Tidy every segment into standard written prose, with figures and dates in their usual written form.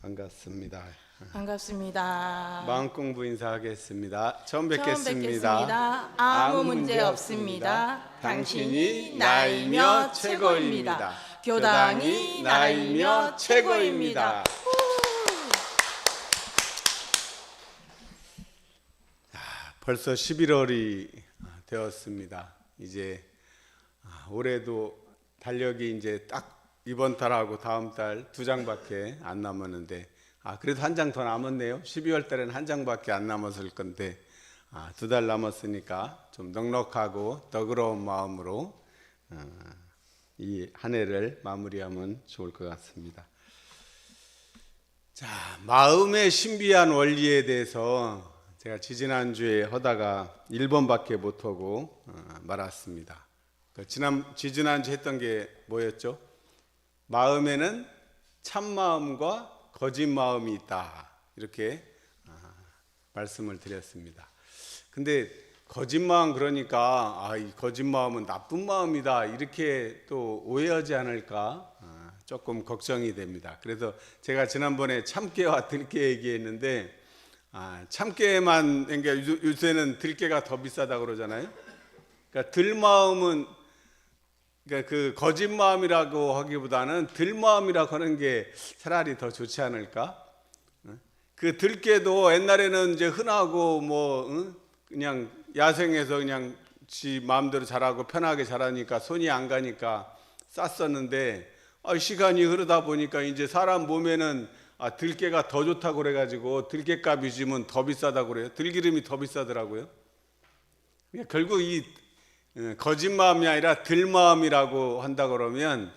반갑습니다. 반갑습니다. 마음공부 인사하겠습니다. 처음 뵙겠습니다. 처음 뵙겠습니다. 아무 문제 없습니다. 당신이 나이며 최고입니다. 교당이 나이며 최고입니다. 벌써 11월이 되었습니다. 이제 올해도 달력이 이제 딱 이번 달하고 다음 달 2장밖에 안 남았는데 그래도 한 장 더 남았네요. 12월 달에는 한 장밖에 안 남았을 건데 2달 남았으니까 좀 넉넉하고 너그러운 마음으로 이 한 해를 마무리하면 좋을 것 같습니다. 자, 마음의 신비한 원리에 대해서 제가 지지난주에 하다가 1번밖에 못하고 말았습니다. 지지난주 했던 게 뭐였죠? 마음에는 참마음과 거짓마음이 있다, 이렇게 말씀을 드렸습니다. 근데 거짓마음, 그러니까 이 거짓마음은 나쁜 마음이다, 이렇게 또 오해하지 않을까 조금 걱정이 됩니다. 그래서 제가 지난번에 참깨와 들깨 얘기했는데 참깨만, 그러니까 요새는 들깨가 더 비싸다고 그러잖아요. 그러니까 들마음은, 그러니까 그 거짓마음이라고 하기보다는 들마음이라고 하는 게 차라리 더 좋지 않을까? 그 들깨도 옛날에는 이제 흔하고 그냥 야생에서 그냥 지 마음대로 자라고 편하게 자라니까 손이 안 가니까 쌌었는데 시간이 흐르다 보니까 이제 사람 몸에는 들깨가 더 좋다고 그래가지고 들깨값 요즘은 더 비싸다고 그래요. 들기름이 더 비싸더라고요. 그러니까 결국 이 거짓마음이 아니라 들마음이라고 한다 그러면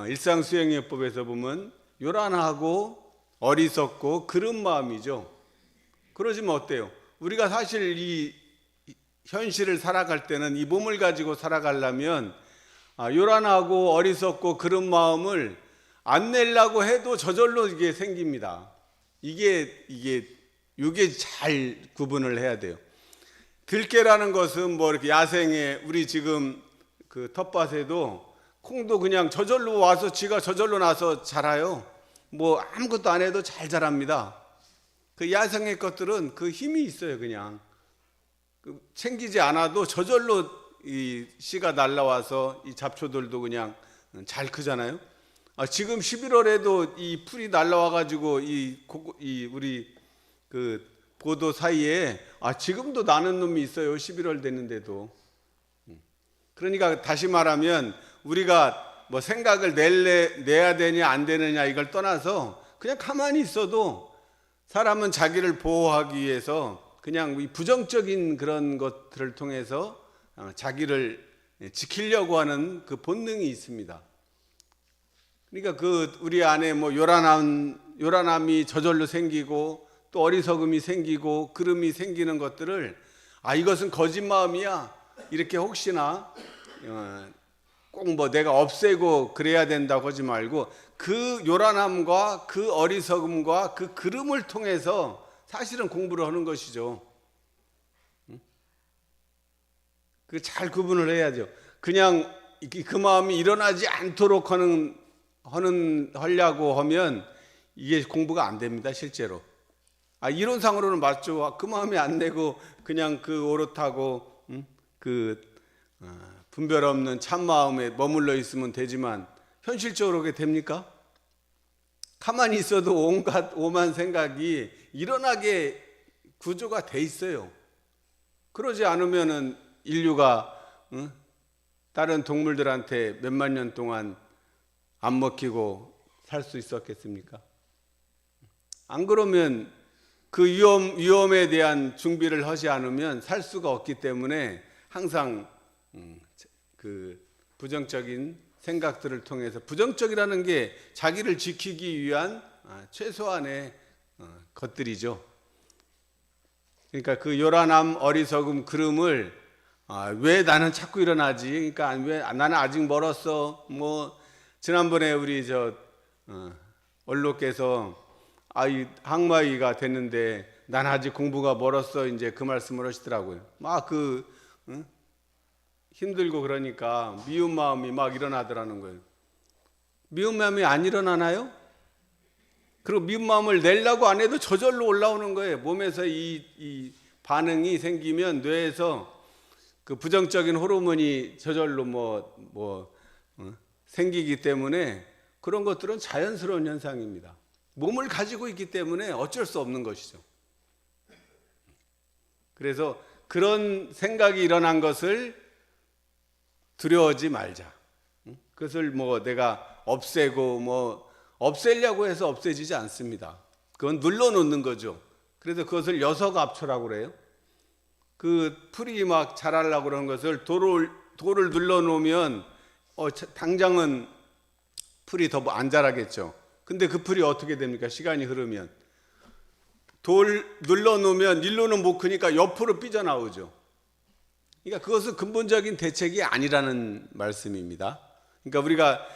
일상수행요법에서 보면 요란하고 어리석고 그런 마음이죠. 그러지면 어때요? 우리가 사실 이 현실을 살아갈 때는 이 몸을 가지고 살아가려면 요란하고 어리석고 그런 마음을 안 내려고 해도 저절로 이게 생깁니다. 이게 잘 구분을 해야 돼요. 들깨라는 것은 이렇게 야생에, 우리 지금 그 텃밭에도 콩도 그냥 저절로 와서 지가 저절로 나서 자라요. 아무것도 안 해도 잘 자랍니다. 그 야생의 것들은 그 힘이 있어요. 그냥 챙기지 않아도 저절로 이 씨가 날라와서 이 잡초들도 그냥 잘 크잖아요. 지금 11월에도 이 풀이 날라와가지고 우리 그 보도 사이에 지금도 나는 놈이 있어요. 11월 됐는데도. 그러니까 다시 말하면 우리가 생각을 내야 되냐 안 되느냐 이걸 떠나서 그냥 가만히 있어도 사람은 자기를 보호하기 위해서 그냥 이 부정적인 그런 것들을 통해서 자기를 지키려고 하는 그 본능이 있습니다. 그러니까 우리 안에 요란함이 저절로 생기고 또 어리석음이 생기고 그름이 생기는 것들을 이것은 거짓마음이야, 이렇게 혹시나 꼭 내가 없애고 그래야 된다고 하지 말고 그 요란함과 그 어리석음과 그 그름을 통해서 사실은 공부를 하는 것이죠. 그 잘 구분을 해야죠. 그냥 그 마음이 일어나지 않도록 하려고 하면 이게 공부가 안 됩니다, 실제로. 이론상으로는 맞죠. 그 마음이 안 내고 그냥 그 오롯하고 분별 없는 참마음에 머물러 있으면 되지만 현실적으로 그게 됩니까? 가만히 있어도 온갖 오만 생각이 일어나게 구조가 돼 있어요. 그러지 않으면은 인류가 다른 동물들한테 몇만 년 동안 안 먹히고 살 수 있었겠습니까? 안 그러면 그 위험에 대한 준비를 하지 않으면 살 수가 없기 때문에 항상 그 부정적인 생각들을 통해서, 부정적이라는 게 자기를 지키기 위한 최소한의 것들이죠. 그러니까 그 요란함, 어리석음, 그름을 왜 나는 자꾸 일어나지? 그러니까 왜 나는 아직 멀었어? 지난번에 우리 원로께서 항마위가 됐는데 난 아직 공부가 멀었어, 이제 그 말씀을 하시더라고요. 힘들고 그러니까 미운 마음이 막 일어나더라는 거예요. 미운 마음이 안 일어나나요? 그리고 미운 마음을 내려고 안 해도 저절로 올라오는 거예요. 몸에서 이 반응이 생기면 뇌에서 그 부정적인 호르몬이 저절로 생기기 때문에 그런 것들은 자연스러운 현상입니다. 몸을 가지고 있기 때문에 어쩔 수 없는 것이죠. 그래서 그런 생각이 일어난 것을 두려워하지 말자. 그것을 내가 없애고 없애려고 해서 없애지지 않습니다. 그건 눌러놓는 거죠. 그래서 그것을 여석압초라고 그래요. 그 풀이 막 자라려고 그러는 것을 돌을 눌러놓으면 당장은 풀이 더 안 자라겠죠. 근데 그 풀이 어떻게 됩니까? 시간이 흐르면 돌 눌러놓으면 일로는 못 크니까 옆으로 삐져나오죠. 그러니까 그것은 근본적인 대책이 아니라는 말씀입니다. 그러니까 우리가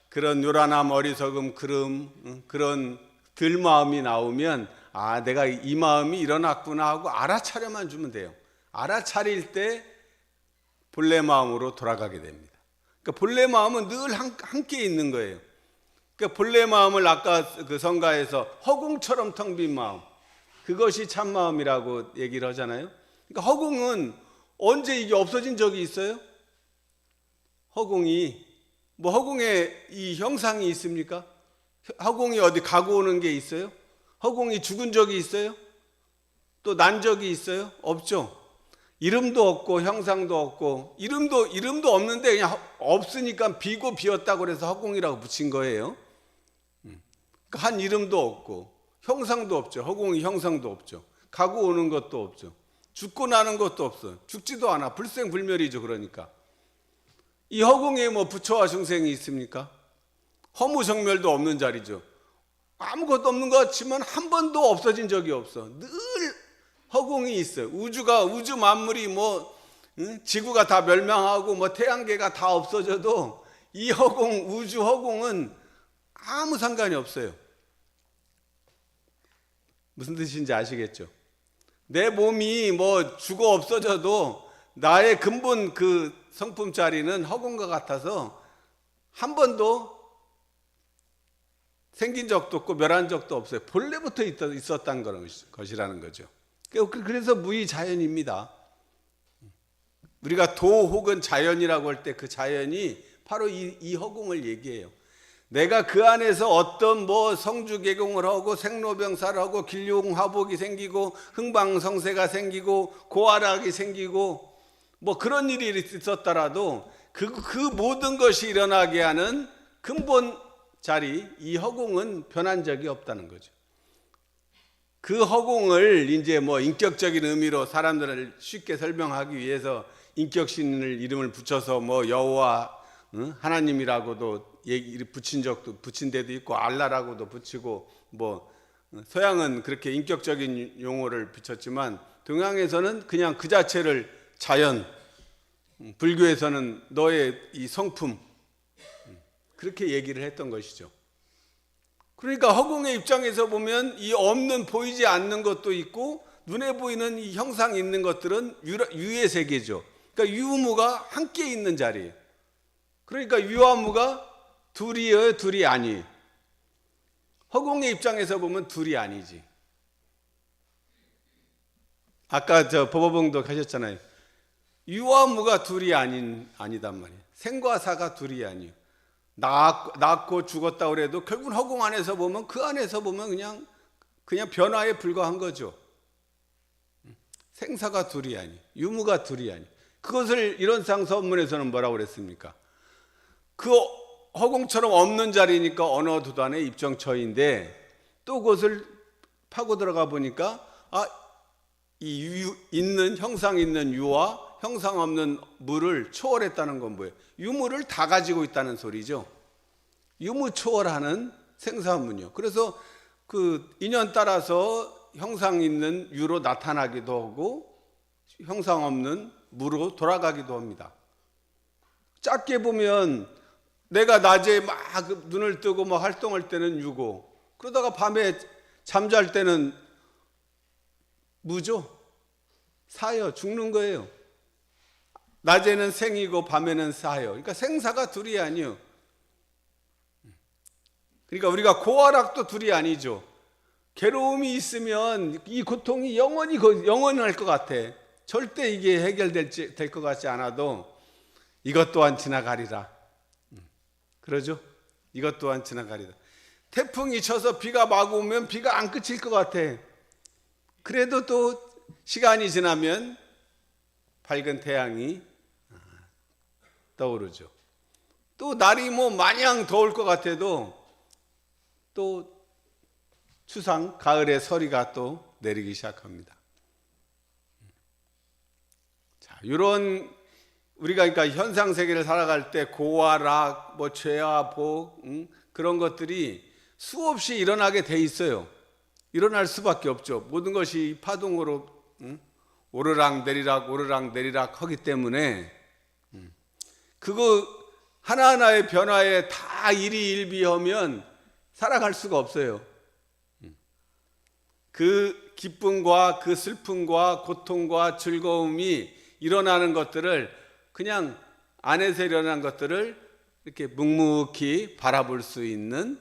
그런 요란함, 어리석음, 그름, 그런 들 마음이 나오면 내가 이 마음이 일어났구나 하고 알아차려만 주면 돼요. 알아차릴 때 본래 마음으로 돌아가게 됩니다. 그러니까 본래 마음은 늘 함께 있는 거예요. 그러니까 본래 마음을 아까 그 성가에서 허공처럼 텅 빈 마음, 그것이 참 마음이라고 얘기를 하잖아요. 그러니까 허공은 언제 이게 없어진 적이 있어요? 허공에 이 형상이 있습니까? 허공이 어디 가고 오는 게 있어요? 허공이 죽은 적이 있어요? 또 난 적이 있어요? 없죠. 이름도 없고 형상도 없고 이름도 없는데 그냥 없으니까 비고 비었다고 그래서 허공이라고 붙인 거예요. 그러니까 한 이름도 없고 형상도 없죠. 허공이 형상도 없죠. 가고 오는 것도 없죠. 죽고 나는 것도 없어요. 죽지도 않아. 불생불멸이죠. 그러니까 이 허공에 부처와 중생이 있습니까? 허무정멸도 없는 자리죠. 아무것도 없는 것 같지만 한 번도 없어진 적이 없어. 늘 허공이 있어요. 우주 만물이 지구가 다 멸망하고 태양계가 다 없어져도 이 우주 허공은 아무 상관이 없어요. 무슨 뜻인지 아시겠죠? 내 몸이 죽어 없어져도 나의 근본 그 성품 자리는 허공과 같아서 한 번도 생긴 적도 없고 멸한 적도 없어요. 본래부터 있었다는 것이라는 거죠. 그래서 무의자연입니다. 우리가 도 혹은 자연이라고 할 때 그 자연이 바로 이 허공을 얘기해요. 내가 그 안에서 어떤 성주개공을 하고 생로병사를 하고 길흉화복이 생기고 흥방성쇠가 생기고 고아락이 생기고 그런 일이 있었더라도 그 모든 것이 일어나게 하는 근본 자리, 이 허공은 변한 적이 없다는 거죠. 그 허공을 이제 인격적인 의미로 사람들을 쉽게 설명하기 위해서 인격신을 이름을 붙여서 여호와 하나님이라고도 붙인 데도 있고 알라라고도 붙이고 서양은 그렇게 인격적인 용어를 붙였지만 동양에서는 그냥 그 자체를 자연, 불교에서는 너의 이 성품, 그렇게 얘기를 했던 것이죠. 그러니까 허공의 입장에서 보면 이 없는 보이지 않는 것도 있고 눈에 보이는 이 형상이 있는 것들은 유의 세계죠. 그러니까 유무가 함께 있는 자리예요. 그러니까 유와 무가 둘이에요, 둘이 아니에요? 허공의 입장에서 보면 둘이 아니지. 아까 법어봉도 하셨잖아요. 유와 무가 둘이 아니단 말이에요. 생과 사가 둘이 아니에요. 낳고 죽었다 그래도 결국은 허공 안에서 보면 그 안에서 보면 그냥 변화에 불과한 거죠. 생사가 둘이 아니, 유무가 둘이 아니. 그것을 이론상 서문에서는 뭐라고 그랬습니까? 그 허공처럼 없는 자리니까 언어두단의 입정처인데 또 그것을 파고 들어가 보니까 있는 형상 있는 유와 형상 없는 무를 초월했다는 건 뭐예요? 유무를 다 가지고 있다는 소리죠. 유무 초월하는 생사문이요. 그래서 그 인연 따라서 형상 있는 유로 나타나기도 하고 형상 없는 무로 돌아가기도 합니다. 짧게 보면 내가 낮에 막 눈을 뜨고 활동할 때는 유고, 그러다가 밤에 잠잘 때는 무죠. 사요. 죽는 거예요. 낮에는 생이고 밤에는 사요. 그러니까 생사가 둘이 아니에요. 그러니까 우리가 고아락도 둘이 아니죠. 괴로움이 있으면 이 고통이 영원히 할 것 같아. 절대 이게 될 것 같지 않아도 이것 또한 지나가리라. 그러죠? 이것 또한 지나가리라. 태풍이 쳐서 비가 마구 오면 비가 안 그칠 것 같아. 그래도 또 시간이 지나면 밝은 태양이 떠오르죠. 또 날이 뭐 마냥 더울 것 같아도 또 추상 가을의 서리가 또 내리기 시작합니다. 자, 이런 우리가 그러니까 현상 세계를 살아갈 때 고와 락, 뭐 죄와 복, 그런 것들이 수없이 일어나게 돼 있어요. 일어날 수밖에 없죠. 모든 것이 파동으로 오르락 내리락 하기 때문에 그거 하나하나의 변화에 다 일희일비하면 살아갈 수가 없어요. 그 기쁨과 그 슬픔과 고통과 즐거움이 일어나는 것들을 그냥 안에서 일어난 것들을 이렇게 묵묵히 바라볼 수 있는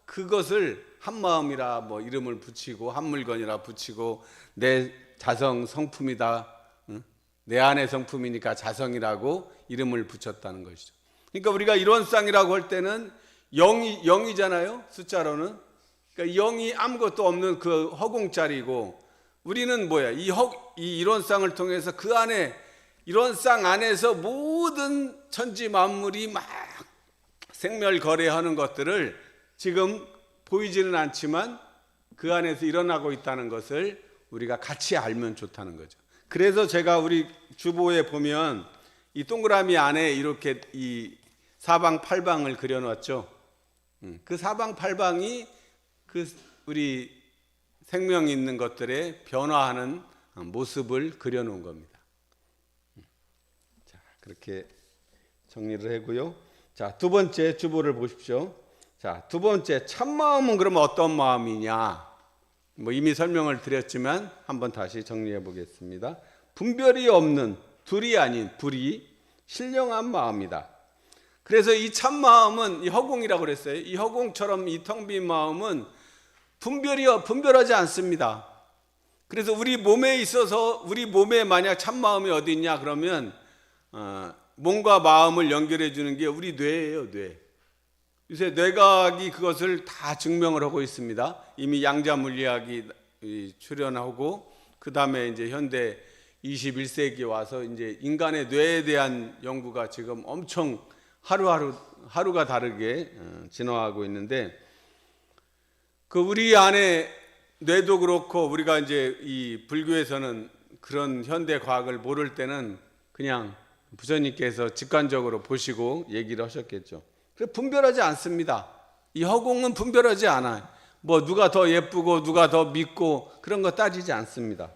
그것을 한마음이라 뭐 이름을 붙이고 한물건이라 붙이고 내 자성 성품이다. 내 안의 성품이니까 자성이라고 이름을 붙였다는 것이죠. 그러니까 우리가 이론상이라고 할 때는 0이잖아요. 숫자로는. 그러니까 0이 아무것도 없는 그 허공짜리고 우리는 뭐야? 이 이론상을 통해서 그 안에 이론상 안에서 모든 천지 만물이 막 생멸거래하는 것들을 지금 보이지는 않지만 그 안에서 일어나고 있다는 것을 우리가 같이 알면 좋다는 거죠. 그래서 제가 우리 주보에 보면 이 동그라미 안에 이렇게 이 사방팔방을 그려놨죠. 그 사방팔방이 그 우리 생명 있는 것들의 변화하는 모습을 그려놓은 겁니다. 자, 그렇게 정리를 하고요. 자, 두 번째 주보를 보십시오. 자, 두 번째 참마음은 그러면 어떤 마음이냐? 뭐 이미 설명을 드렸지만 한번 다시 정리해 보겠습니다. 분별이 없는 둘이 아닌 불이 신령한 마음이다. 그래서 이 참마음은 이 허공이라고 그랬어요. 이 허공처럼 이 텅 빈 마음은 분별하지 않습니다. 그래서 우리 몸에 있어서 우리 몸에 만약 참마음이 어디 있냐 그러면 몸과 마음을 연결해 주는 게 우리 뇌예요, 뇌. 요새 뇌과학이 그것을 다 증명을 하고 있습니다. 이미 양자 물리학이 출현하고 그 다음에 이제 현대 21세기에 와서 이제 인간의 뇌에 대한 연구가 지금 엄청 하루가 다르게 진화하고 있는데 그 우리 안에 뇌도 그렇고 우리가 이제 이 불교에서는 그런 현대 과학을 모를 때는 그냥 부처님께서 직관적으로 보시고 얘기를 하셨겠죠. 그래서 분별하지 않습니다. 이 허공은 분별하지 않아요. 뭐 누가 더 예쁘고 누가 더 밉고 그런 거 따지지 않습니다.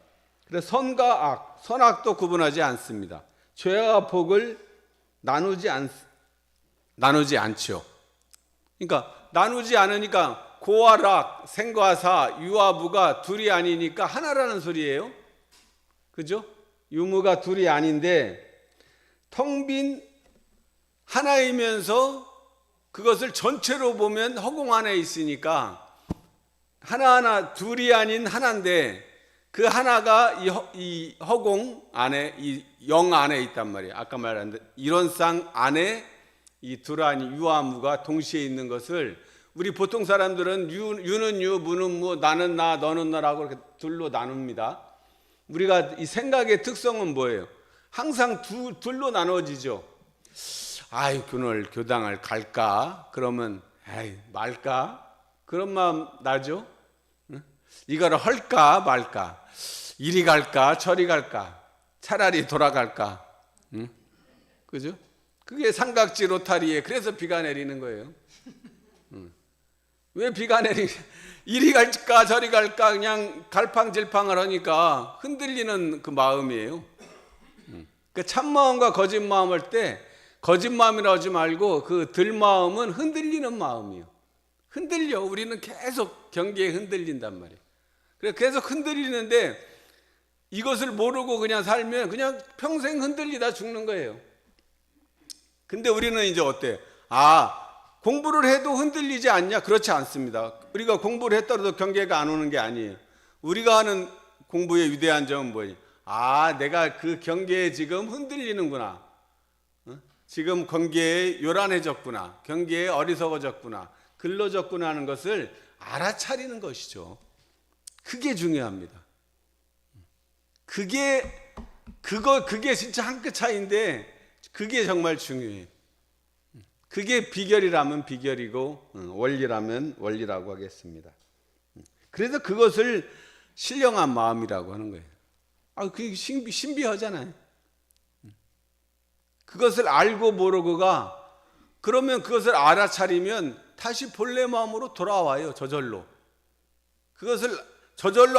그래서 선과 악, 선악도 구분하지 않습니다. 죄와 복을 나누지 않죠. 그러니까 나누지 않으니까 고와 락, 생과 사, 유와 무가 둘이 아니니까 하나라는 소리예요. 그죠? 유무가 둘이 아닌데 텅 빈 하나이면서 그것을 전체로 보면 허공 안에 있으니까 하나하나 둘이 아닌 하나인데 그 하나가 이 허공 안에 이 영 안에 있단 말이에요. 아까 말한 이론상 안에 이 둘 아닌 유와 무가 동시에 있는 것을 우리 보통 사람들은 유는 유, 무는 무, 나는 나, 너는 너라고 이렇게 둘로 나눕니다. 우리가 이 생각의 특성은 뭐예요? 항상 둘로 나눠지죠. 아이, 오늘 교당을 갈까? 그러면 에이, 말까? 그런 마음 나죠? 응? 이거를 할까 말까? 이리 갈까? 저리 갈까? 차라리 돌아갈까? 응? 그죠? 그게 삼각지 로타리에 그래서 비가 내리는 거예요. 왜 비가 이리 갈까 저리 갈까 그냥 갈팡질팡을 하니까 흔들리는 그 마음이에요. 그 참마음과 거짓마음 할 때 거짓마음이라 하지 말고 그 들마음은 흔들리는 마음이에요. 흔들려. 우리는 계속 경계에 흔들린단 말이에요. 그래서 계속 흔들리는데 이것을 모르고 그냥 살면 그냥 평생 흔들리다 죽는 거예요. 근데 우리는 이제 어때? 공부를 해도 흔들리지 않냐? 그렇지 않습니다. 우리가 공부를 했더라도 경계가 안 오는 게 아니에요. 우리가 하는 공부의 위대한 점은 뭐냐? 아, 내가 그 경계에 지금 흔들리는구나. 지금 경계에 요란해졌구나. 경계에 어리석어졌구나. 글러졌구나 하는 것을 알아차리는 것이죠. 그게 중요합니다. 그게 진짜 한 끗 차이인데 그게 정말 중요해요. 그게 비결이라면 비결이고 원리라면 원리라고 하겠습니다. 그래서 그것을 신령한 마음이라고 하는 거예요. 아, 그게 신비하잖아요. 그것을 알고 모르고가 그러면 그것을 알아차리면 다시 본래 마음으로 돌아와요. 저절로. 그것을 저절로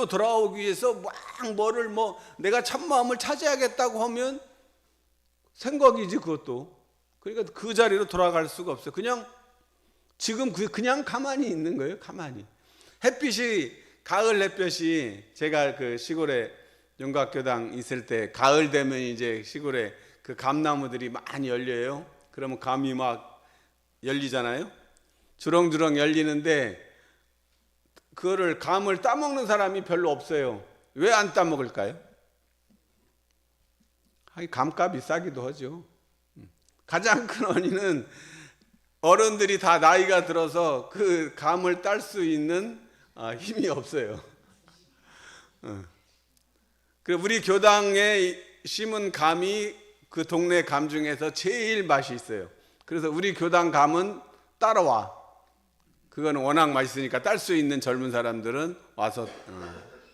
돌아오기 위해서 막 뭐를 내가 참 마음을 찾아야겠다고 하면 생각이지 그것도. 그러니까 그 자리로 돌아갈 수가 없어요. 그냥 지금 그냥 가만히 있는 거예요. 가만히. 가을 햇볕이 제가 그 시골에 용각교당 있을 때 가을 되면 이제 시골에 그 감나무들이 많이 열려요. 그러면 감이 막 열리잖아요. 주렁주렁 열리는데 그거를 감을 따먹는 사람이 별로 없어요. 왜 안 따먹을까요? 감값이 싸기도 하죠. 가장 큰 원인은 어른들이 다 나이가 들어서 그 감을 딸 수 있는 힘이 없어요. 우리 교당에 심은 감이 그 동네 감 중에서 제일 맛이 있어요. 그래서 우리 교당 감은 따라와. 그거는 워낙 맛있으니까 딸 수 있는 젊은 사람들은 와서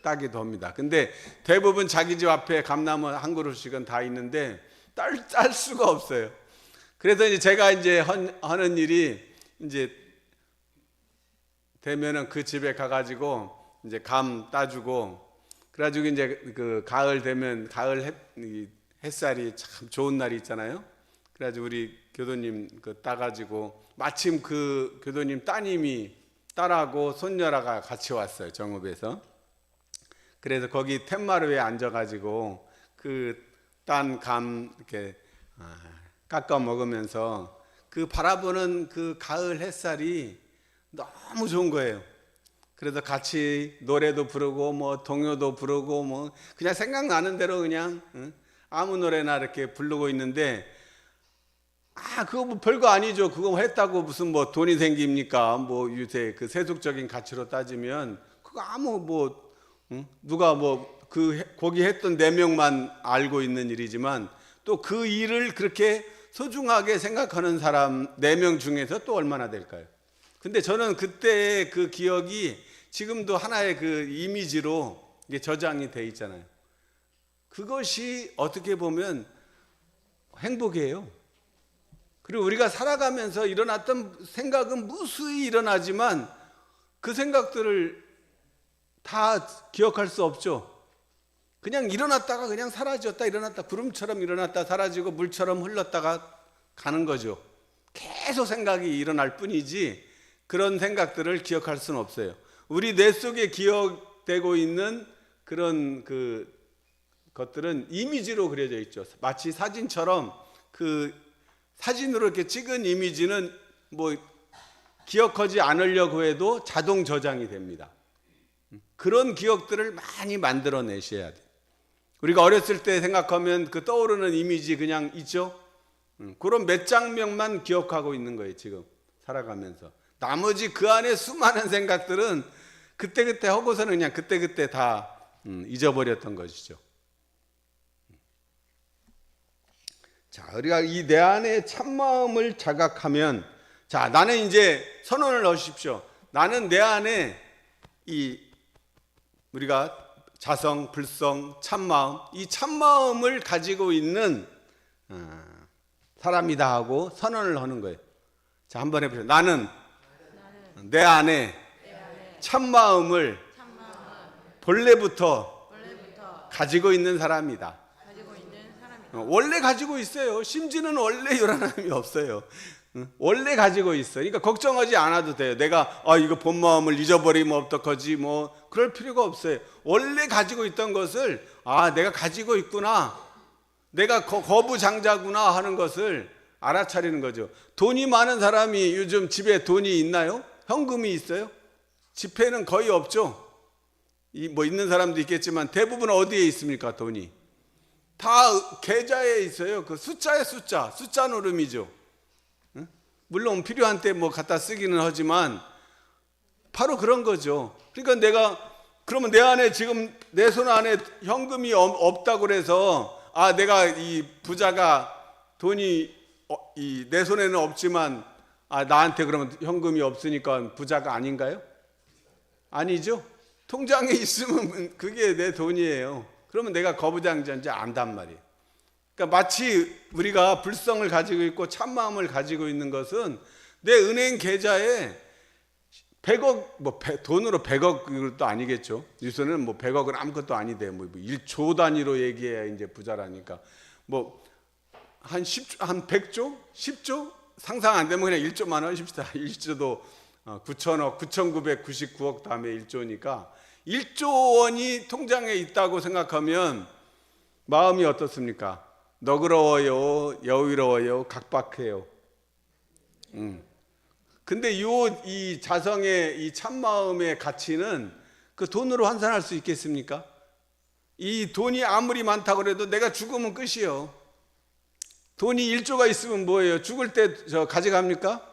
따기도 합니다. 근데 대부분 자기 집 앞에 감나무 한 그루씩은 다 있는데 딸 수가 없어요. 그래서 이제 제가 이제 하는 일이 이제 되면은 그 집에 가가지고 이제 감 따주고 그래가지고 이제 그 가을 되면 가을 햇살이 참 좋은 날이 있잖아요. 그래가지고 우리 교도님 따가지고 마침 그 교도님 따님이 딸하고 손녀라가 같이 왔어요. 정읍에서. 그래서 거기 툇마루에 앉아가지고 그 딴 감 이렇게 깎아 먹으면서 그 바라보는 그 가을 햇살이 너무 좋은 거예요. 그래서 같이 노래도 부르고 동요도 부르고 그냥 생각나는 대로 그냥 아무 노래나 이렇게 부르고 있는데 그거 별거 아니죠. 그거 했다고 무슨 돈이 생깁니까? 요새 그 세속적인 가치로 따지면 그거 누가 거기 했던 4명만 알고 있는 일이지만 또 그 일을 그렇게 소중하게 생각하는 사람 4명 중에서 또 얼마나 될까요? 근데 저는 그때의 그 기억이 지금도 하나의 그 이미지로 저장이 돼 있잖아요. 그것이 어떻게 보면 행복이에요. 그리고 우리가 살아가면서 일어났던 생각은 무수히 일어나지만 그 생각들을 다 기억할 수 없죠. 그냥 일어났다가 그냥 사라졌다 일어났다 구름처럼 일어났다 사라지고 물처럼 흘렀다가 가는 거죠. 계속 생각이 일어날 뿐이지 그런 생각들을 기억할 수는 없어요. 우리 뇌 속에 기억되고 있는 그런 그 것들은 이미지로 그려져 있죠. 마치 사진처럼 그 사진으로 이렇게 찍은 이미지는 기억하지 않으려고 해도 자동 저장이 됩니다. 그런 기억들을 많이 만들어내셔야 돼요. 우리가 어렸을 때 생각하면 그 떠오르는 이미지 그냥 있죠. 그런 몇 장면만 기억하고 있는 거예요. 지금 살아가면서 나머지 그 안에 수많은 생각들은 그때그때 하고서는 그냥 그때그때 다 잊어버렸던 것이죠. 자, 우리가 이 내 안의 참마음을 자각하면 자, 나는 이제 선언을 하십시오. 나는 내 안에 우리가 자성, 불성, 참마음, 이 참마음을 가지고 있는 사람이다 하고 선언을 하는 거예요. 자, 한번 해보세요. 나는 내 안에 참마음을 본래부터 가지고 있는 사람이다. 원래 가지고 있어요. 심지어는 원래 요란함이 없어요. 원래 가지고 있어요. 그러니까 걱정하지 않아도 돼요. 내가 이거 본 마음을 잊어버리면 어떡하지 그럴 필요가 없어요. 원래 가지고 있던 것을 내가 가지고 있구나, 내가 거부장자구나 하는 것을 알아차리는 거죠. 돈이 많은 사람이 요즘 집에 돈이 있나요? 현금이 있어요? 지폐는 거의 없죠. 뭐 있는 사람도 있겠지만 대부분 어디에 있습니까? 돈이 다 계좌에 있어요. 그 숫자의 숫자 노름이죠. 응? 물론 필요한 때 뭐 갖다 쓰기는 하지만 바로 그런 거죠. 그러니까 그러면 내 안에 지금 내 손 안에 현금이 없다고 그래서 내가 이 부자가 돈이 내 손에는 없지만 나한테 그러면 현금이 없으니까 부자가 아닌가요? 아니죠. 통장에 있으면 그게 내 돈이에요. 그러면 내가 거부장자인지 안단 말이에요. 그러니까 마치 우리가 불성을 가지고 있고 참마음을 가지고 있는 것은 내 은행 계좌에 100억, 돈으로 100억도 아니겠죠. 유소는 뭐 100억은 아무것도 아니대. 뭐 1조 단위로 얘기해야 이제 부자라니까. 한 100조? 10조? 상상 안 되면 그냥 1조만 하십시다. 1조도 9천억, 9,999억 다음에 1조니까 1조 원이 통장에 있다고 생각하면 마음이 어떻습니까? 너그러워요, 여유로워요, 각박해요. 근데 이 자성의 이 참마음의 가치는 그 돈으로 환산할 수 있겠습니까? 이 돈이 아무리 많다고 해도 내가 죽으면 끝이요. 돈이 1조가 있으면 뭐예요? 죽을 때 가져갑니까?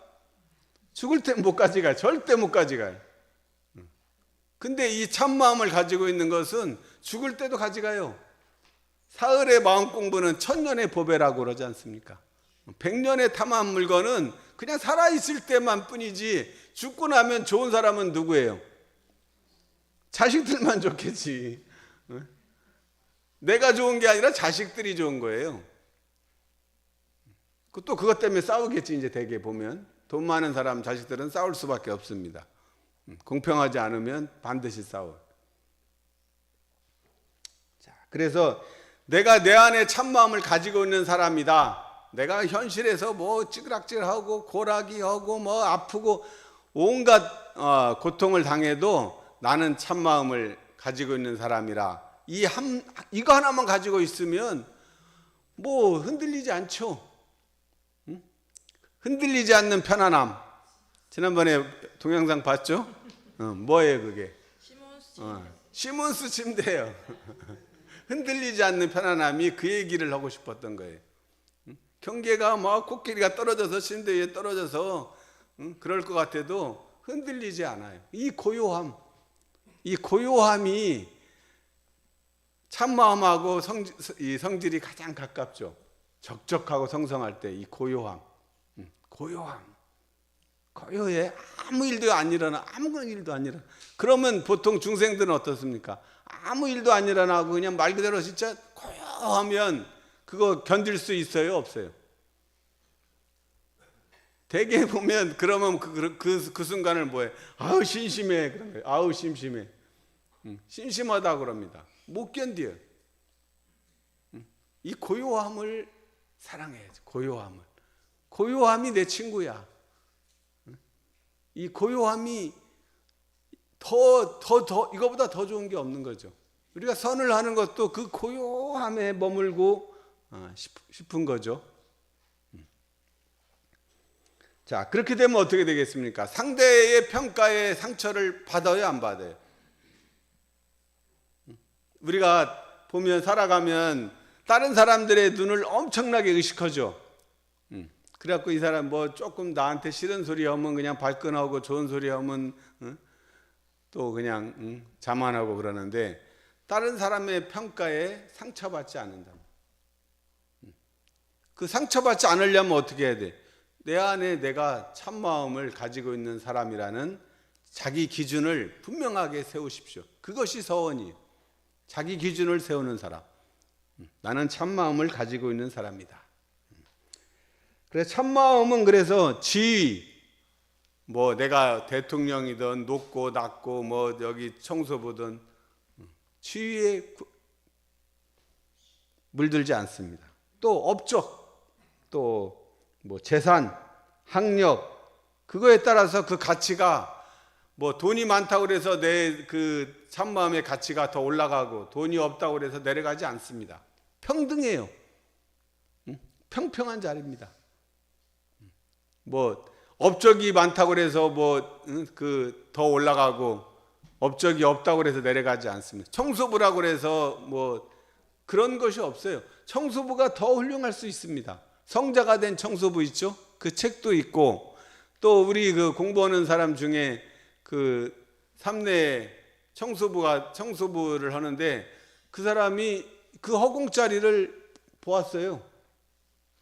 죽을 때 못 가져가요. 절대 못 가져가요. 근데 이 참마음을 가지고 있는 것은 죽을 때도 가져가요. 사흘의 마음 공부는 천년의 보배라고 그러지 않습니까? 100년의 탐한 물건은 그냥 살아있을 때만 뿐이지 죽고 나면 좋은 사람은 누구예요? 자식들만 좋겠지. 내가 좋은 게 아니라 자식들이 좋은 거예요. 또 그것 때문에 싸우겠지. 이제 대개 보면 돈 많은 사람 자식들은 싸울 수밖에 없습니다. 공평하지 않으면 반드시 싸워. 자, 그래서 내가 내 안에 참마음을 가지고 있는 사람이다. 내가 현실에서 뭐 찌그락찌그락하고 고락이하고 뭐 아프고 온갖 고통을 당해도 나는 참마음을 가지고 있는 사람이라. 이거 하나만 가지고 있으면 뭐 흔들리지 않죠. 응? 흔들리지 않는 편안함. 지난번에 동영상 봤죠? 뭐예요 그게? 시몬스 침대예요. 흔들리지 않는 편안함이 그 얘기를 하고 싶었던 거예요. 경계가 막 코끼리가 떨어져서 침대 위에 떨어져서 그럴 것 같아도 흔들리지 않아요. 이 고요함이 참마음하고 이 성질이 가장 가깝죠. 적적하고 성성할 때 이 고요함. 고요해. 아무 일도 안 일어나. 아무 일도 안 일어나. 그러면 보통 중생들은 어떻습니까? 아무 일도 안 일어나고 그냥 말 그대로 진짜 고요하면 그거 견딜 수 있어요? 없어요? 대개 보면 그러면 그 순간을 뭐해? 아우 심심해. 그런 거예요. 아우 심심해. 심심하다 그럽니다. 못 견뎌요. 이 고요함을 사랑해야지. 고요함이 내 친구야. 이 고요함이 이거보다 더 좋은 게 없는 거죠. 우리가 선을 하는 것도 그 고요함에 머물고 싶은 거죠. 자, 그렇게 되면 어떻게 되겠습니까? 상대의 평가에 상처를 받아요, 안 받아요? 우리가 보면 살아가면 다른 사람들의 눈을 엄청나게 의식하죠. 그래갖고 이 사람 뭐 조금 나한테 싫은 소리 하면 그냥 발끈하고 좋은 소리 하면 또 그냥 자만하고 그러는데 다른 사람의 평가에 상처받지 않는다. 그 상처받지 않으려면 어떻게 해야 돼? 내 안에 내가 참마음을 가지고 있는 사람이라는 자기 기준을 분명하게 세우십시오. 그것이 서원이에요. 자기 기준을 세우는 사람. 나는 참마음을 가지고 있는 사람이다. 그래서 참마음은 그래서 지위, 뭐 내가 대통령이든 높고 낮고 뭐 여기 청소부든 지위에 물들지 않습니다. 또 업적, 또 뭐 재산, 학력, 그거에 따라서 그 가치가 뭐 돈이 많다고 그래서 내 그 참마음의 가치가 더 올라가고 돈이 없다고 그래서 내려가지 않습니다. 평등해요. 평평한 자리입니다. 뭐 업적이 많다고 그래서 뭐 그 더 올라가고 업적이 없다고 그래서 내려가지 않습니다. 청소부라고 그래서 뭐 그런 것이 없어요. 청소부가 더 훌륭할 수 있습니다. 성자가 된 청소부 있죠? 그 책도 있고, 또 우리 그 공부하는 사람 중에 그 삼내 청소부를 하는데 그 사람이 그 허공짜리를 보았어요.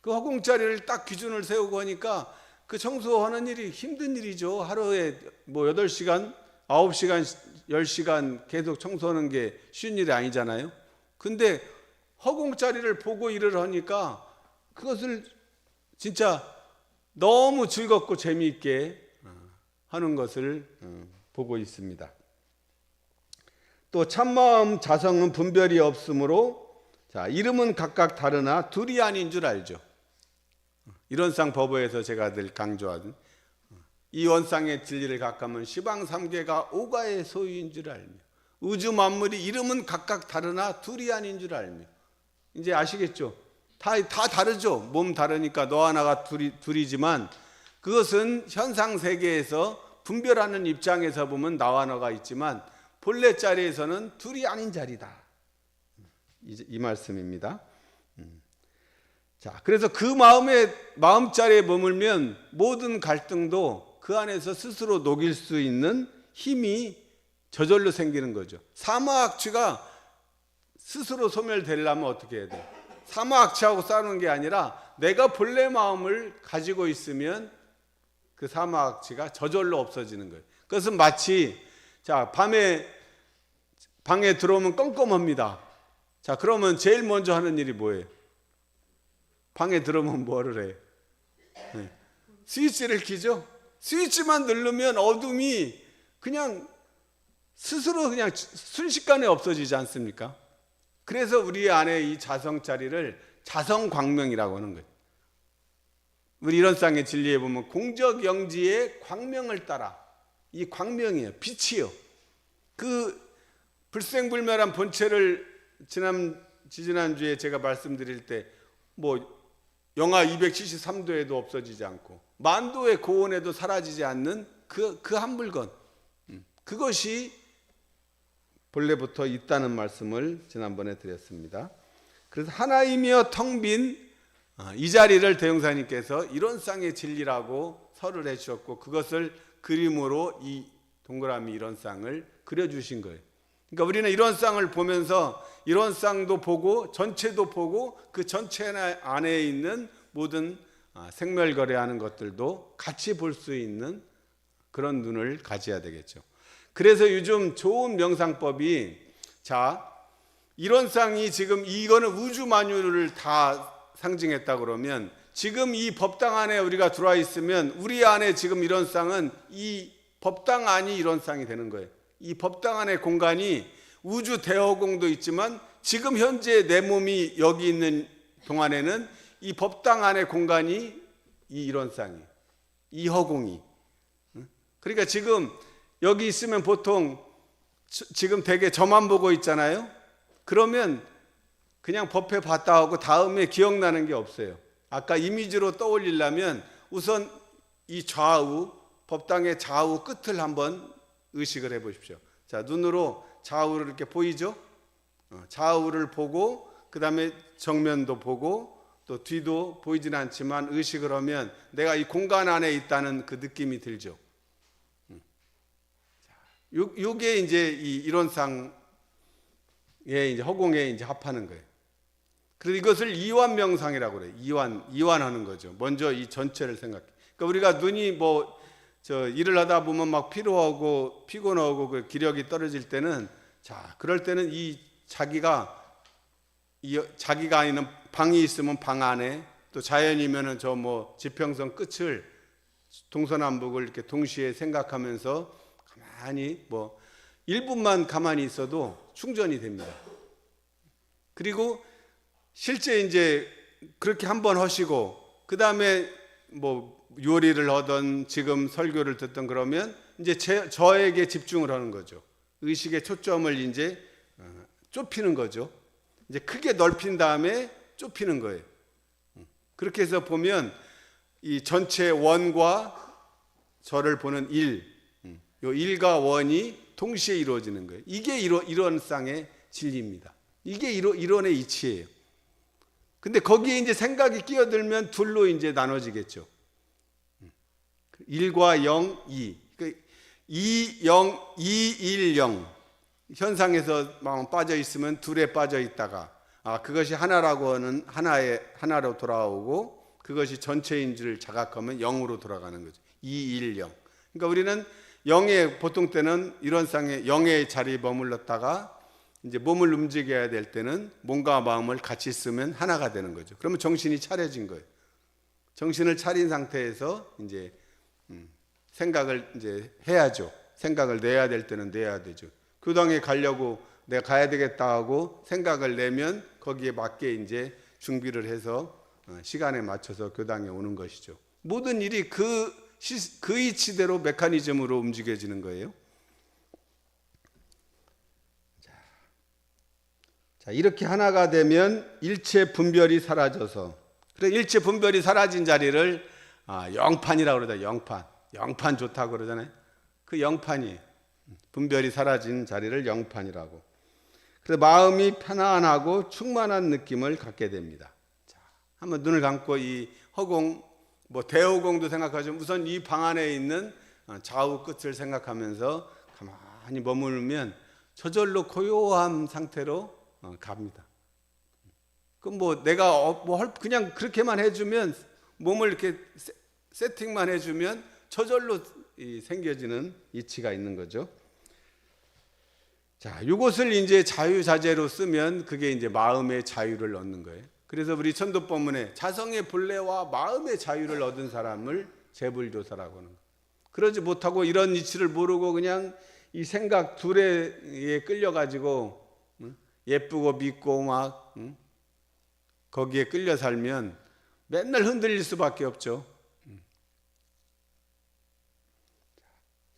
그 허공짜리를 딱 기준을 세우고 하니까 그 청소하는 일이 힘든 일이죠. 하루에 뭐 8시간, 9시간, 10시간 계속 청소하는 게 쉬운 일이 아니잖아요. 근데 허공짜리를 보고 일을 하니까 그것을 진짜 너무 즐겁고 재미있게 하는 것을 보고 있습니다. 또 참마음 자성은 분별이 없으므로 자, 이름은 각각 다르나 둘이 아닌 줄 알죠. 이론상 법어에서 제가 늘 강조하던 이 원상의 진리를 각하면 시방삼계가 오가의 소유인 줄 알며 우주 만물이 이름은 각각 다르나 둘이 아닌 줄 알며. 이제 아시겠죠? 다 다르죠. 몸 다르니까 너 하나가 둘이지만 그것은 현상 세계에서 분별하는 입장에서 보면 나와 너가 있지만 본래 자리에서는 둘이 아닌 자리다. 이 말씀입니다. 자, 그래서 그 마음자리에 머물면 모든 갈등도 그 안에서 스스로 녹일 수 있는 힘이 저절로 생기는 거죠. 사마악취가 스스로 소멸되려면 어떻게 해야 돼? 사마악취하고 싸우는 게 아니라 내가 본래 마음을 가지고 있으면 그 사마악취가 저절로 없어지는 거예요. 그것은 마치 자, 밤에 방에 들어오면 껌껌합니다. 자, 그러면 제일 먼저 하는 일이 뭐예요? 방에 들어오면 뭐를 해? 네. 스위치를 켜죠? 스위치만 누르면 어둠이 그냥 스스로 그냥 순식간에 없어지지 않습니까? 그래서 우리 안에 이 자성자리를 자성광명이라고 하는 거예요. 우리 이론상의 진리에 보면 공적영지의 광명을 따라, 이 광명이에요. 빛이요. 그 불생불멸한 본체를 지지난주에 제가 말씀드릴 때 뭐 영하 273도에도 없어지지 않고 만도의 고온에도 사라지지 않는 그 한 물건, 그것이 본래부터 있다는 말씀을 지난번에 드렸습니다. 그래서 하나이며 텅 빈 이 자리를 대형사님께서 이론상의 진리라고 설을 해주셨고 그것을 그림으로 이 동그라미 이론상을 그려주신 거예요. 그러니까 우리는 이론상을 보면서 이론상도 보고 전체도 보고 그 전체 안에 있는 모든 생멸거래하는 것들도 같이 볼 수 있는 그런 눈을 가져야 되겠죠. 그래서 요즘 좋은 명상법이 자, 이론상이 지금 이거는 우주 만유를 다 상징했다 그러면 지금 이 법당 안에 우리가 들어와 있으면 우리 안에 지금 이론상은 이 법당 안이 이론상이 되는 거예요. 이 법당 안의 공간이 우주 대허공도 있지만 지금 현재 내 몸이 여기 있는 동안에는 이 법당 안의 공간이 이 이론상이, 이 허공이. 그러니까 지금 여기 있으면 보통 지금 되게 저만 보고 있잖아요. 그러면 그냥 법회 봤다 하고 다음에 기억나는 게 없어요. 아까 이미지로 떠올리려면 우선 이 좌우, 법당의 좌우 끝을 한번 의식을 해 보십시오. 자, 눈으로 좌우를 이렇게 보이죠? 좌우를 보고 그 다음에 정면도 보고 또 뒤도 보이지는 않지만 의식을 하면 내가 이 공간 안에 있다는 그 느낌이 들죠. 요게 이제 이 이론상의 이제 허공에 이제 합하는 거예요. 그래서 이것을 이완 명상이라고 그래요. 이완하는 거죠. 먼저 이 전체를 생각해. 그러니까 우리가 눈이 뭐 일을 하다 보면 막 피로하고 피곤하고 그 기력이 떨어질 때는 자, 그럴 때는 이 자기가 있는 방이 있으면 방 안에 또 자연이면은 저 뭐 지평선 끝을 동서남북을 이렇게 동시에 생각하면서 가만히 뭐 1분만 가만히 있어도 충전이 됩니다. 그리고 실제 이제 그렇게 한번 하시고 그 다음에 뭐 요리를 하던 지금 설교를 듣던 그러면 이제 저에게 집중을 하는 거죠. 의식의 초점을 이제 좁히는 거죠. 이제 크게 넓힌 다음에 좁히는 거예요. 그렇게 해서 보면 이 전체 원과 저를 보는 일, 요 일과 원이 동시에 이루어지는 거예요. 이게 이론상의 진리입니다. 이게 이론의 이치예요. 근데 거기에 이제 생각이 끼어들면 둘로 이제 나눠지겠죠. 1과 0, 2. 그러니까 2, 0, 2, 1, 0. 현상에서 빠져 있으면 둘에 빠져 있다가 그것이 하나라고 하는 하나로 돌아오고 그것이 전체인 줄 자각하면 0으로 돌아가는 거죠. 2, 1, 0. 그러니까 우리는 0의 보통 때는 이론상의 0의 자리에 머물렀다가 이제 몸을 움직여야 될 때는 몸과 마음을 같이 쓰면 하나가 되는 거죠. 그러면 정신이 차려진 거예요. 정신을 차린 상태에서 이제 생각을 이제 해야죠. 생각을 내야 될 때는 내야 되죠. 교당에 가려고 내가 가야 되겠다 하고 생각을 내면 거기에 맞게 이제 준비를 해서 시간에 맞춰서 교당에 오는 것이죠. 모든 일이 그 이치대로 메커니즘으로 움직여지는 거예요. 자, 이렇게 하나가 되면 일체 분별이 사라져서, 그래 일체 분별이 사라진 자리를 영판이라고 그러죠. 영판 좋다고 그러잖아요. 그 영판이 분별이 사라진 자리를 영판이라고. 그래서 마음이 편안하고 충만한 느낌을 갖게 됩니다. 자, 한번 눈을 감고 이 허공, 대허공도 생각하죠. 우선 이 방 안에 있는 좌우 끝을 생각하면서 가만히 머물면 저절로 고요한 상태로 갑니다. 그럼 내가 그냥 그렇게만 해주면 몸을 이렇게 세팅만 해주면 저절로 생겨지는 이치가 있는 거죠. 자, 이것을 이제 자유자재로 쓰면 그게 이제 마음의 자유를 얻는 거예요. 그래서 우리 천도법문에 자성의 본래와 마음의 자유를 얻은 사람을 재불교사라고 하는 거예요. 그러지 못하고 이런 이치를 모르고 그냥 이 생각 둘에 끌려가지고 예쁘고 믿고 막 거기에 끌려 살면 맨날 흔들릴 수밖에 없죠.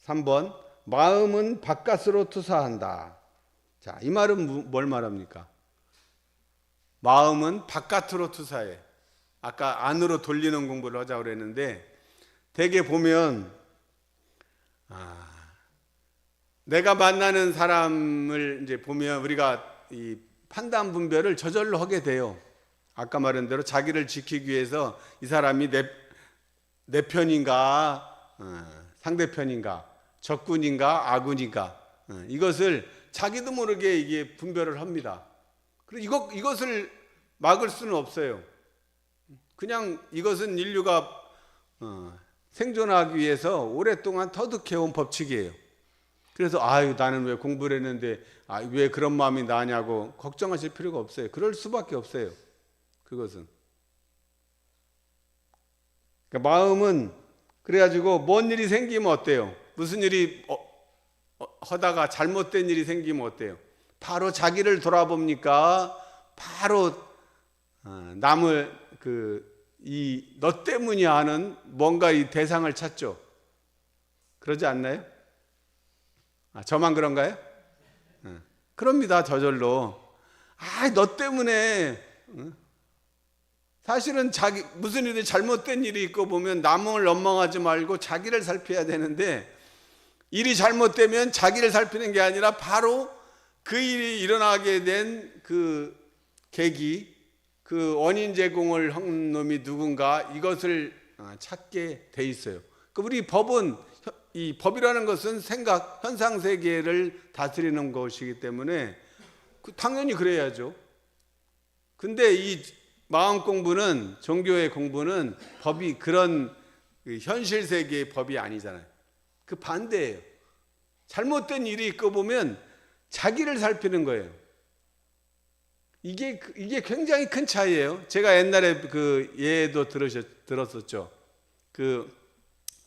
3번 마음은 바깥으로 투사한다. 자, 이 말은 뭘 말합니까? 마음은 바깥으로 투사해. 아까 안으로 돌리는 공부를 하자고 그랬는데 대개 보면 내가 만나는 사람을 이제 보면 우리가 이 판단 분별을 저절로 하게 돼요. 아까 말한 대로 자기를 지키기 위해서 이 사람이 내 편인가 상대편인가 적군인가 아군인가 이것을 자기도 모르게 이게 분별을 합니다. 그리고 이것을 막을 수는 없어요. 그냥 이것은 인류가 생존하기 위해서 오랫동안 터득해온 법칙이에요. 그래서 나는 왜 공부를 했는데 왜 그런 마음이 나냐고 걱정하실 필요가 없어요. 그럴 수밖에 없어요. 그것은 그러니까 마음은 그래가지고 뭔 일이 생기면 어때요? 무슨 일이 하다가 잘못된 일이 생기면 어때요? 바로 자기를 돌아봅니까? 바로 남을 너 때문이야 하는 뭔가 이 대상을 찾죠. 그러지 않나요? 저만 그런가요? 그럽니다. 저절로. 너 때문에. 사실은 무슨 일이 잘못된 일이 있고 보면 남을 원망하지 말고 자기를 살펴야 되는데 일이 잘못되면 자기를 살피는 게 아니라 바로 그 일이 일어나게 된 그 계기, 그 원인 제공을 한 놈이 누군가 이것을 찾게 돼 있어요. 우리 이 법이라는 것은 생각, 현상 세계를 다스리는 것이기 때문에 당연히 그래야죠. 근데 이 마음 공부는, 종교의 공부는 법이 그런 현실 세계의 법이 아니잖아요. 그 반대예요. 잘못된 일이 있고 보면 자기를 살피는 거예요. 이게 굉장히 큰 차이예요. 제가 옛날에 그 예도 들었었죠. 그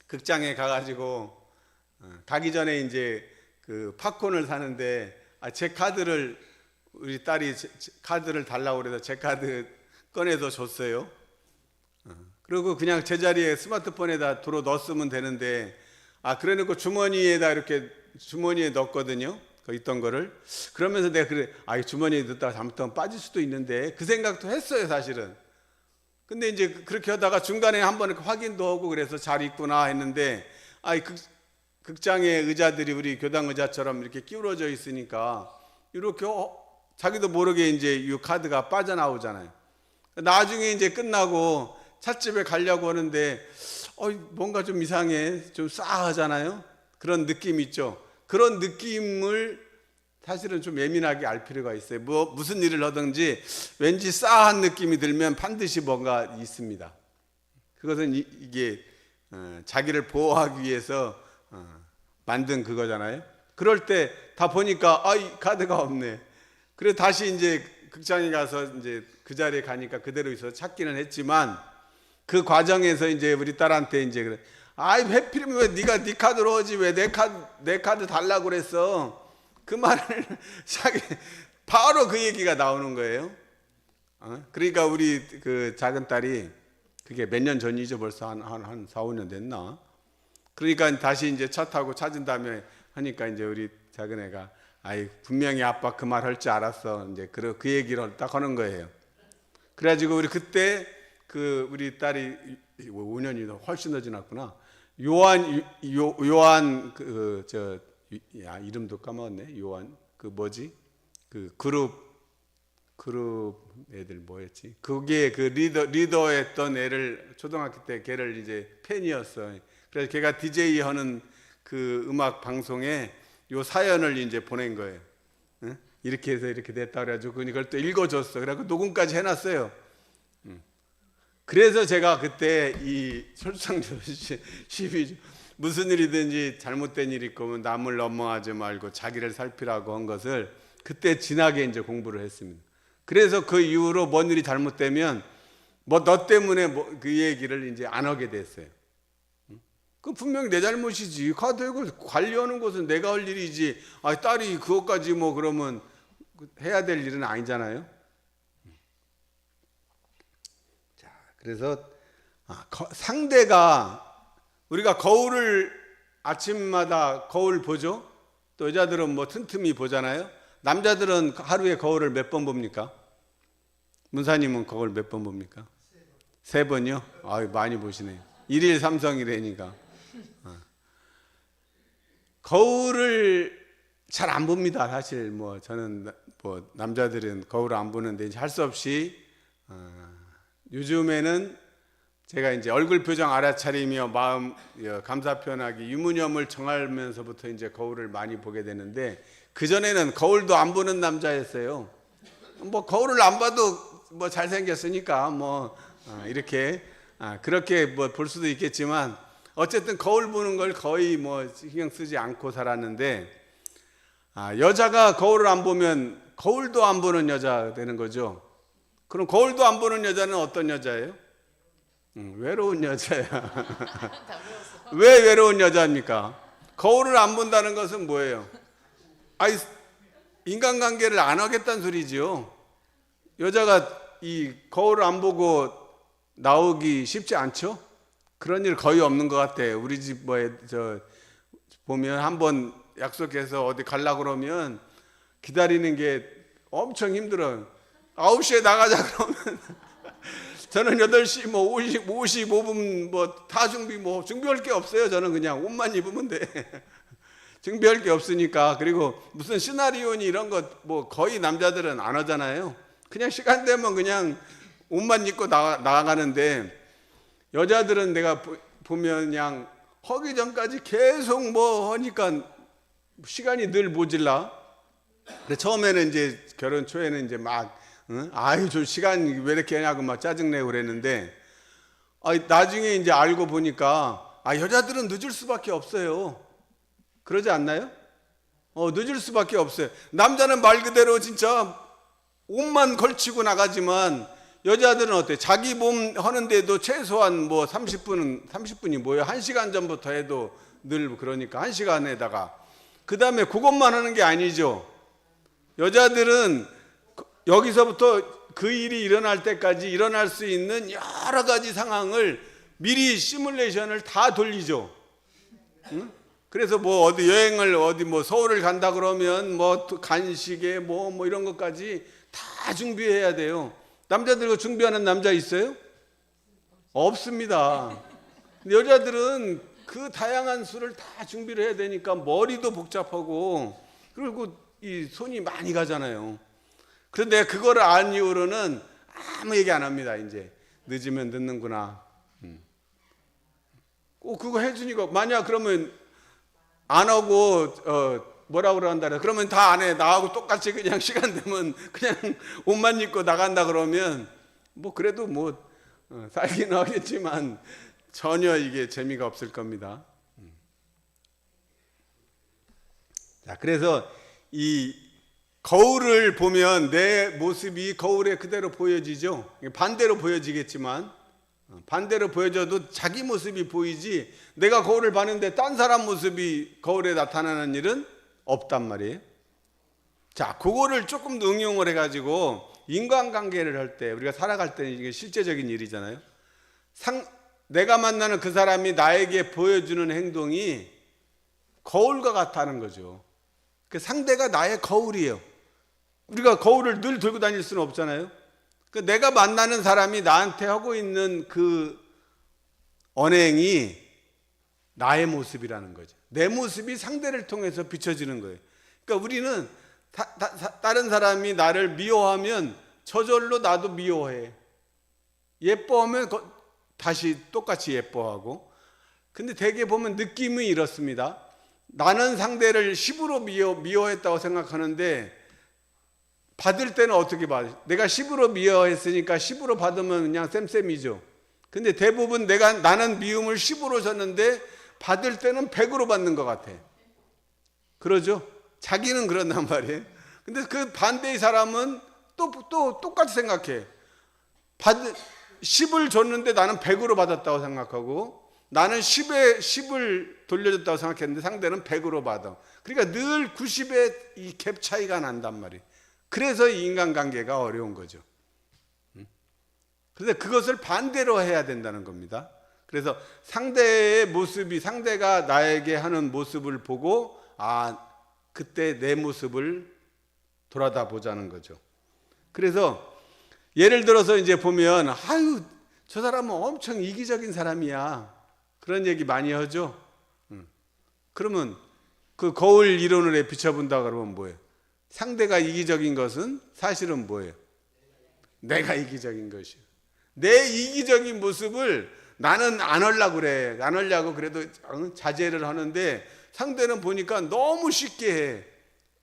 극장에 가가지고 가기 전에 이제 그 팝콘을 사는데 제 카드를 우리 딸이 카드를 달라고 그래서 제 카드 꺼내서 줬어요. 그리고 그냥 제자리에 스마트폰에다 도로 넣었으면 되는데 그래놓고 주머니에다 이렇게 주머니에 넣었거든요. 그 있던 거를. 그러면서 내가 주머니에 넣었다가 잘못하면 빠질 수도 있는데 그 생각도 했어요, 사실은. 근데 이제 그렇게 하다가 중간에 한번 확인도 하고 그래서 잘 있구나 했는데, 극장의 의자들이 우리 교당 의자처럼 이렇게 기울어져 있으니까 이렇게 자기도 모르게 이제 이 카드가 빠져나오잖아요. 나중에 이제 끝나고 찻집에 가려고 하는데 뭔가 좀 이상해, 좀 싸하잖아요. 그런 느낌 있죠. 그런 느낌을 사실은 좀 예민하게 알 필요가 있어요. 무슨 일을 하든지 왠지 싸한 느낌이 들면 반드시 뭔가 있습니다. 그것은 이게 자기를 보호하기 위해서 만든 그거잖아요. 그럴 때 다 보니까 이 카드가 없네. 그래서 다시 이제 극장에 가서 이제 그 자리에 가니까 그대로 있어서 찾기는 했지만, 그 과정에서 이제 우리 딸한테 이제 그래, 하필이면 왜 네가 네 카드로 오지 왜 내 카드 달라고 그랬어? 그 말을 바로 그 얘기가 나오는 거예요. 그러니까 우리 그 작은 딸이, 그게 몇 년 전이죠. 벌써 한 4, 5년 됐나? 그러니까 다시 이제 차 타고 찾은 다음에 하니까 이제 우리 작은 애가 분명히 아빠 그 말 할 줄 알았어. 이제 그 얘기를 딱 하는 거예요. 그래가지고 우리 그때 우리 딸이 5년이 훨씬 더 지났구나. 요한 이름도 까먹었네. 요한 그룹 애들 뭐였지? 그게 그 리더했던 애를 초등학교 때 걔를 이제 팬이었어. 그래서 걔가 DJ 하는 그 음악 방송에 요 사연을 이제 보낸 거예요. 응? 이렇게 해서 이렇게 됐다 그래가지고 그걸 또 읽어줬어. 그래서 녹음까지 해놨어요. 그래서 제가 그때 이 솔상조 시비, 무슨 일이든지 잘못된 일이 있고 남을 넘어가지 말고 자기를 살피라고 한 것을 그때 진하게 이제 공부를 했습니다. 그래서 그 이후로 뭔 일이 잘못되면 너 때문에 그 얘기를 이제 안 하게 됐어요. 그 분명히 내 잘못이지. 카드 관리하는 것은 내가 할 일이지. 딸이 그것까지 그러면 해야 될 일은 아니잖아요. 자, 그래서 상대가, 우리가 거울을 아침마다 거울 보죠. 또 여자들은 틈틈이 보잖아요. 남자들은 하루에 거울을 몇 번 봅니까? 문사님은 거울 몇 번 봅니까? 3번이요? 많이 보시네요. 1일 삼성이라니까. 거울을 잘 안 봅니다. 사실 저는 남자들은 거울을 안 보는데 할 수 없이 요즘에는 제가 이제 얼굴 표정 알아차리며 마음 감사 표현하기 유무념을 정하면서부터 이제 거울을 많이 보게 되는데, 그 전에는 거울도 안 보는 남자였어요. 거울을 안 봐도 잘생겼으니까 이렇게 그렇게 볼 수도 있겠지만, 어쨌든 거울 보는 걸 거의 신경 쓰지 않고 살았는데, 여자가 거울을 안 보면 거울도 안 보는 여자 되는 거죠. 그럼 거울도 안 보는 여자는 어떤 여자예요? 외로운 여자야. 왜 외로운 여자입니까? 거울을 안 본다는 것은 뭐예요? 인간관계를 안 하겠다는 소리지요. 여자가 이 거울을 안 보고 나오기 쉽지 않죠? 그런 일 거의 없는 것 같아요. 우리 집 보면 한번 약속해서 어디 가려고 그러면 기다리는 게 엄청 힘들어요. 9시에 나가자 그러면 저는 8시 55분 다 준비할 게 없어요. 저는 그냥 옷만 입으면 돼. 준비할 게 없으니까. 그리고 무슨 시나리오니 이런 것 거의 남자들은 안 하잖아요. 그냥 시간 되면 그냥 옷만 입고 나가는데, 여자들은 내가 보면 그냥 하기 전까지 계속 하니까 시간이 늘 모질라. 그래서 처음에는 이제 결혼 초에는 이제 저 시간 왜 이렇게 하냐고 짜증내고 그랬는데, 나중에 이제 알고 보니까 여자들은 늦을 수밖에 없어요. 그러지 않나요? 늦을 수밖에 없어요. 남자는 말 그대로 진짜 옷만 걸치고 나가지만, 여자들은 어때? 자기 몸 하는데도 최소한 30분이 뭐예요? 1시간 전부터 해도 늘 그러니까 1시간에다가 그 다음에 그것만 하는 게 아니죠. 여자들은 여기서부터 그 일이 일어날 때까지 일어날 수 있는 여러 가지 상황을 미리 시뮬레이션을 다 돌리죠. 응? 그래서 어디 여행을 서울을 간다 그러면 간식에 이런 것까지 다 준비해야 돼요. 남자들 준비하는 남자 있어요? 없습니다. 근데 여자들은 그 다양한 수를 다 준비를 해야 되니까 머리도 복잡하고 그리고 이 손이 많이 가잖아요. 그런데 그거를 안 이후로는 아무 얘기 안 합니다. 이제 늦으면 늦는구나. 꼭 그거 해주니까 만약 그러면 안 하고 뭐라 그런다 그러면 다 안 해. 나하고 똑같이 그냥 시간 되면 그냥 옷만 입고 나간다 그러면 뭐 그래도 뭐 살기는 하겠지만 전혀 이게 재미가 없을 겁니다. 자, 그래서 이 거울을 보면 내 모습이 거울에 그대로 보여지죠. 반대로 보여지겠지만 반대로 보여져도 자기 모습이 보이지 내가 거울을 봤는데 딴 사람 모습이 거울에 나타나는 일은 없단 말이에요. 자, 그거를 조금 더 응용을 해가지고 인간관계를 할 때 우리가 살아갈 때 이게 실제적인 일이잖아요. 내가 만나는 그 사람이 나에게 보여주는 행동이 거울과 같다는 거죠. 그 상대가 나의 거울이에요. 우리가 거울을 늘 들고 다닐 수는 없잖아요. 내가 만나는 사람이 나한테 하고 있는 그 언행이 나의 모습이라는 거죠. 내 모습이 상대를 통해서 비춰지는 거예요. 그러니까 우리는 다른 사람이 나를 미워하면 저절로 나도 미워해. 예뻐하면 다시 똑같이 예뻐하고. 근데 대개 보면 느낌이 이렇습니다. 나는 상대를 10으로 미워했다고 생각하는데 받을 때는 어떻게 받아? 내가 10으로 미워했으니까 10으로 받으면 그냥 쌤쌤이죠. 근데 대부분 나는 미움을 10으로 줬는데 받을 때는 100으로 받는 것 같아. 그러죠? 자기는 그런단 말이에요. 근데 그 반대의 사람은 또 똑같이 생각해. 10을 줬는데 나는 100으로 받았다고 생각하고 나는 10을 돌려줬다고 생각했는데 상대는 100으로 받아. 그러니까 늘 90의 이 갭 차이가 난단 말이에요. 그래서 이 인간관계가 어려운 거죠. 그래서 그것을 반대로 해야 된다는 겁니다. 그래서 상대의 모습이 상대가 나에게 하는 모습을 보고 그때 내 모습을 돌아다 보자는 거죠. 그래서 예를 들어서 이제 보면 저 사람은 엄청 이기적인 사람이야. 그런 얘기 많이 하죠. 그러면 그 거울 이론을 비춰본다 그러면 뭐예요? 상대가 이기적인 것은 사실은 뭐예요? 내가 이기적인 것이에요. 내 이기적인 모습을 나는 안 하려고 그래. 안 하려고 그래도 자제를 하는데 상대는 보니까 너무 쉽게 해.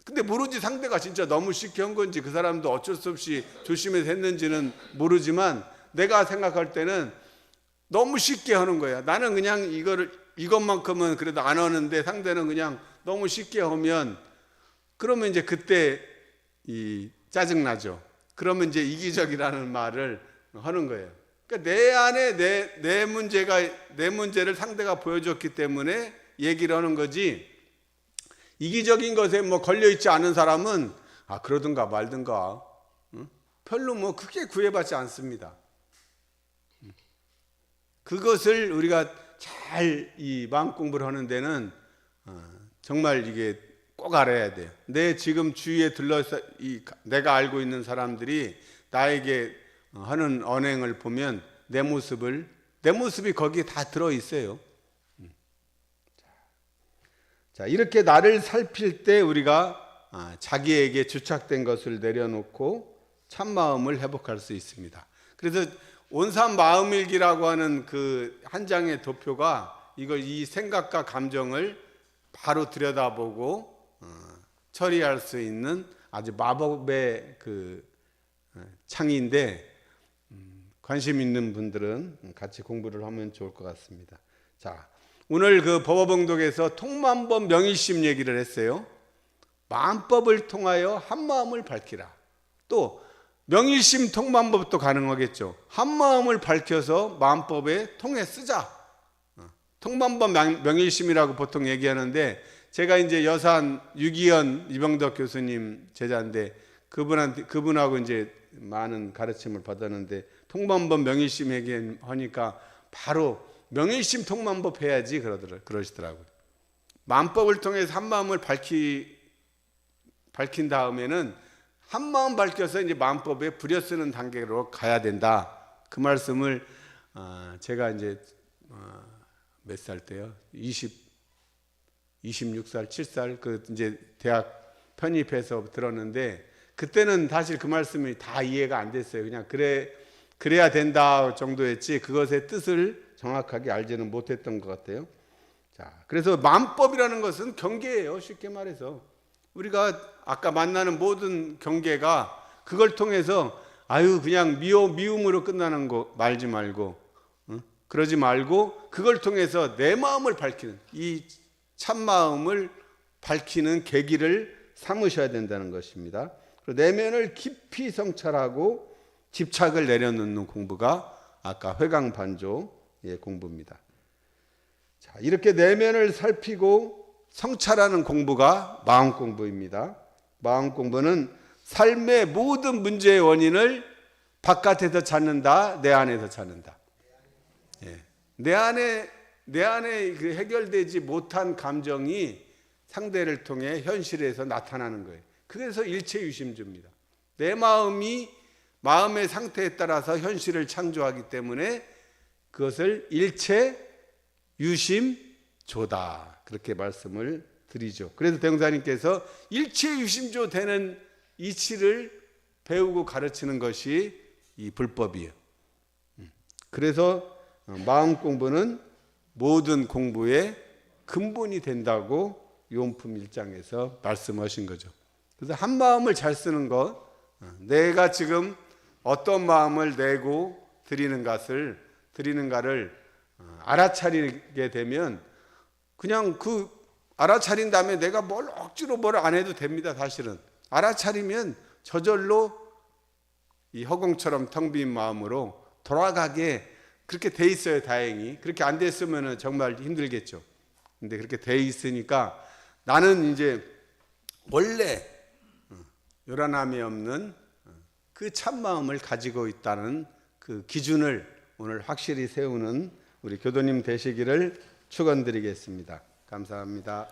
근데 모르지 상대가 진짜 너무 쉽게 한 건지 그 사람도 어쩔 수 없이 조심해서 했는지는 모르지만 내가 생각할 때는 너무 쉽게 하는 거야. 나는 그냥 이것만큼은 그래도 안 하는데 상대는 그냥 너무 쉽게 하면 그러면 이제 그때 짜증나죠. 그러면 이제 이기적이라는 말을 하는 거예요. 그러니까 내 안에 내 문제를 상대가 보여줬기 때문에 얘기를 하는 거지. 이기적인 것에 뭐 걸려있지 않은 사람은 그러든가 말든가 별로 뭐 크게 구애받지 않습니다. 그것을 우리가 잘 이 마음 공부를 하는 데는 정말 이게 꼭 알아야 돼요. 내 지금 주위에 둘러서 내가 알고 있는 사람들이 나에게 하는 언행을 보면 내 모습이 거기에 다 들어 있어요. 자, 이렇게 나를 살필 때 우리가 자기에게 주착된 것을 내려놓고 참마음을 회복할 수 있습니다. 그래서 온산 마음일기라고 하는 그 한 장의 도표가 이 생각과 감정을 바로 들여다보고 처리할 수 있는 아주 마법의 그 창인데 관심 있는 분들은 같이 공부를 하면 좋을 것 같습니다. 자, 오늘 그 법어봉독에서 통만법 명의심 얘기를 했어요. 마음법을 통하여 한마음을 밝히라. 또 명의심 통만법도 가능하겠죠. 한마음을 밝혀서 마음법에 통해 쓰자. 통만법 명의심이라고 보통 얘기하는데 제가 이제 여산 유기현 이병덕 교수님 제자인데 그분하고 이제 많은 가르침을 받았는데 통만법 명의심 얘기하니까 바로 명의심 통만법 해야지 그러시더라고요. 마음법을 통해서 한마음을 밝힌 다음에는 한마음 밝혀서 이제 마음법에 부려 쓰는 단계로 가야 된다. 그 말씀을 제가 이제 몇 살 때요? 26살, 7살 그 이제 대학 편입해서 들었는데 그때는 사실 그 말씀이 다 이해가 안 됐어요. 그냥 그래야 된다 정도였지 그것의 뜻을 정확하게 알지는 못했던 것 같아요. 자, 그래서 만법이라는 것은 경계예요. 쉽게 말해서 우리가 아까 만나는 모든 경계가 그걸 통해서 그냥 미움으로 끝나는 거 말지 말고, 그러지 말고 그걸 통해서 내 마음을 밝히는, 이 참마음을 밝히는 계기를 삼으셔야 된다는 것입니다. 내면을 깊이 성찰하고 집착을 내려놓는 공부가 아까 회광반조의 공부입니다. 자, 이렇게 내면을 살피고 성찰하는 공부가 마음 공부입니다. 마음 공부는 삶의 모든 문제의 원인을 바깥에서 찾는다, 내 안에서 찾는다. 내 안에 그 해결되지 못한 감정이 상대를 통해 현실에서 나타나는 거예요. 그래서 일체유심조입니다. 내 마음의 상태에 따라서 현실을 창조하기 때문에 그것을 일체유심조다. 그렇게 말씀을 드리죠. 그래서 대웅사님께서 일체유심조 되는 이치를 배우고 가르치는 것이 이 불법이에요. 그래서 마음 공부는 모든 공부의 근본이 된다고 요원품 1장에서 말씀하신 거죠. 그래서 한 마음을 잘 쓰는 것, 내가 지금 어떤 마음을 내고 드리는가를 알아차리게 되면 그냥 그 알아차린 다음에 내가 억지로 뭘 안 해도 됩니다. 사실은 알아차리면 저절로 이 허공처럼 텅 빈 마음으로 돌아가게 그렇게 돼 있어요. 다행히. 그렇게 안 됐으면 정말 힘들겠죠. 근데 그렇게 돼 있으니까 나는 이제 원래 요란함이 없는 그 참마음을 가지고 있다는 그 기준을 오늘 확실히 세우는 우리 교도님 되시기를 축원드리겠습니다. 감사합니다.